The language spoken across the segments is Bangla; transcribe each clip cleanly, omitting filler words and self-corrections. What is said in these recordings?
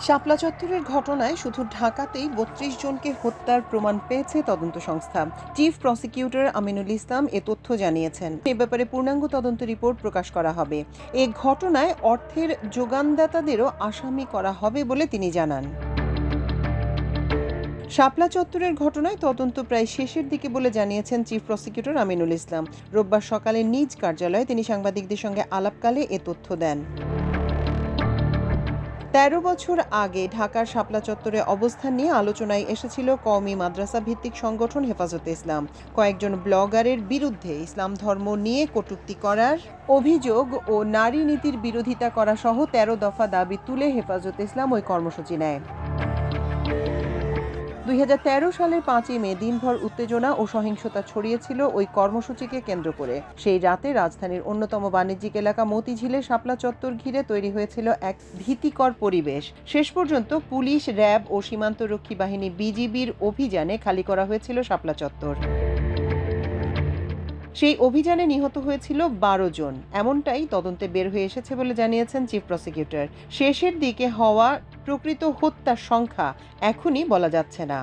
শাপলা চত্বরের ঘটনায় শুধু ঢাকাতেই ৩২ জনকে হত্যার প্রমাণ পেয়েছে তদন্ত সংস্থা। চিফ প্রসিকিউটর আমিনুল ইসলাম এ তথ্য জানিয়েছেন। এ ব্যাপারে পূর্ণাঙ্গ তদন্ত রিপোর্ট প্রকাশ করা হবে। এ ঘটনায় অর্থের যোগানদাতাদেরও আসামি করা হবে বলে তিনি জানান। শাপলা চত্বরের ঘটনায় তদন্ত প্রায় শেষের দিকে বলে জানিয়েছেন চিফ প্রসিকিউটর আমিনুল ইসলাম। রোববার সকালে নিজ কার্যালয়ে তিনি সাংবাদিকদের সঙ্গে আলাপকালে এ তথ্য দেন। ১৩ বছর আগে ঢাকার শাপলা চত্বরে অবস্থান নিয়ে আলোচনায় এসেছিল কওমি মাদ্রাসা ভিত্তিক সংগঠন হেফাজতে ইসলাম। কয়েকজন ব্লগারের বিরুদ্ধে ইসলাম ধর্ম নিয়ে কটূক্তি করার অভিযোগ ও নারী নীতির বিরোধিতা করা সহ ১৩ দফা দাবি তুলে হেফাজতে ইসলাম ওই কর্মসূচি নেয়। ২০১৩ সালের ৫ই মে দিনভর উত্তেজনা ও সহিংসতা ছড়িয়েছিল ওই কর্মসূচিকে কেন্দ্র করে। সেই রাতে রাজধানীর অন্যতম বাণিজ্যিক এলাকা মতিঝিলে শাপলা চত্বর ঘিরে তৈরি হয়েছিল এক ভীতিকর পরিবেশ। শেষ পর্যন্ত পুলিশ, র্যাব ও সীমান্তরক্ষী বাহিনী বিজিবির অভিযানে খালি করা হয়েছিল শাপলা চত্বর। সেই অভিযানে নিহত হয়েছিল ১২ জন, এমনটাই তদন্তে বের হয়ে এসেছে বলে জানিয়েছেন চিফ প্রসিকিউটর। শেষের দিকে হওয়া প্রকৃত হত্যার সংখ্যা এখনই বলা যাচ্ছে না।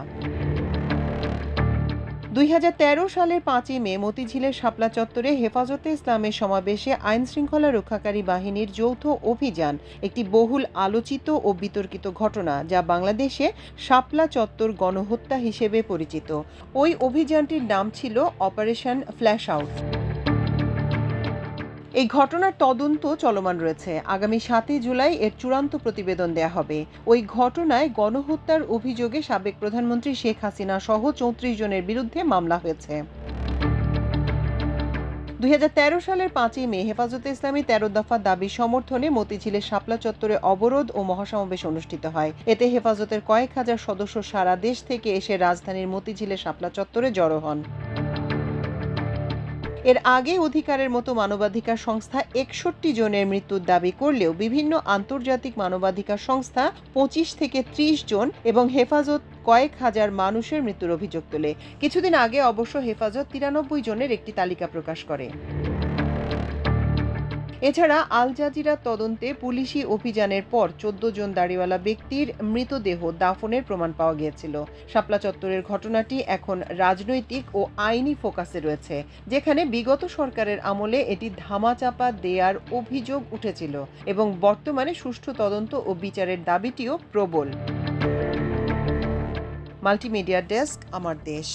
২০১৩ সালের ৫ই মে মতিঝিলের শাপলা চত্বরে হেফাজতে ইসলামের সমাবেশে আইনশৃঙ্খলা রক্ষাকারী বাহিনীর যৌথ অভিযান একটি বহুল আলোচিত ও বিতর্কিত ঘটনা, যা বাংলাদেশে শাপলা চত্বর গণহত্যা হিসেবে পরিচিত। ওই অভিযানটির নাম ছিল অপারেশন ফ্ল্যাশ আউট। এই ঘটনার তদন্ত চলমান রয়েছে। আগামী ৭ই জুলাই এর চূড়ান্ত প্রতিবেদন দেয়া হবে। ওই ঘটনায় গণহত্যার অভিযোগে সাবেক প্রধানমন্ত্রী শেখ হাসিনা সহ ৩৪ জনের বিরুদ্ধে মামলা হয়েছে। ২০১৩ সালের ৫ই মে হেফাজতে ইসলামী ১৩ দফা দাবি সমর্থনে মতিঝিলের শাপলা চত্বরে অবরোধ ও মহাসমাবেশ অনুষ্ঠিত হয়। এতে হেফাজতের কয়েক হাজার সদস্য সারা দেশ থেকে এসে রাজধানীর মতিঝিলের শাপলা চত্বরে জড়ো হন। এর আগে অধিকারের মতো মানবাধিকার সংস্থা ৬১ জনের মৃত্যুর দাবি করলেও বিভিন্ন আন্তর্জাতিক মানবাধিকার সংস্থা ২৫ থেকে ৩০ জন এবং হেফাজত কয়েক হাজার মানুষের মৃত্যুর অভিযোগ তোলে। কিছুদিন আগে অবশ্য হেফাজত ৯৩ জনের একটি তালিকা প্রকাশ করে। এছাড়া আল জাজিরা তদন্তে পুলিশি অভিযানের পর ১৪ জন দাড়িওয়ালা ব্যক্তির মৃতদেহ দাফনের প্রমাণ পাওয়া গিয়েছিল। শাপলা চত্বরের ঘটনাটি এখন রাজনৈতিক ও আইনি ফোকাসে রয়েছে, যেখানে বিগত সরকারের আমলে এটি ধামাচাপা দেয়ার অভিযোগ উঠেছিল এবং বর্তমানে সুষ্ঠু তদন্ত ও বিচারের দাবিটিও প্রবল। মাল্টিমিডিয়া ডেস্ক, আমার দেশ।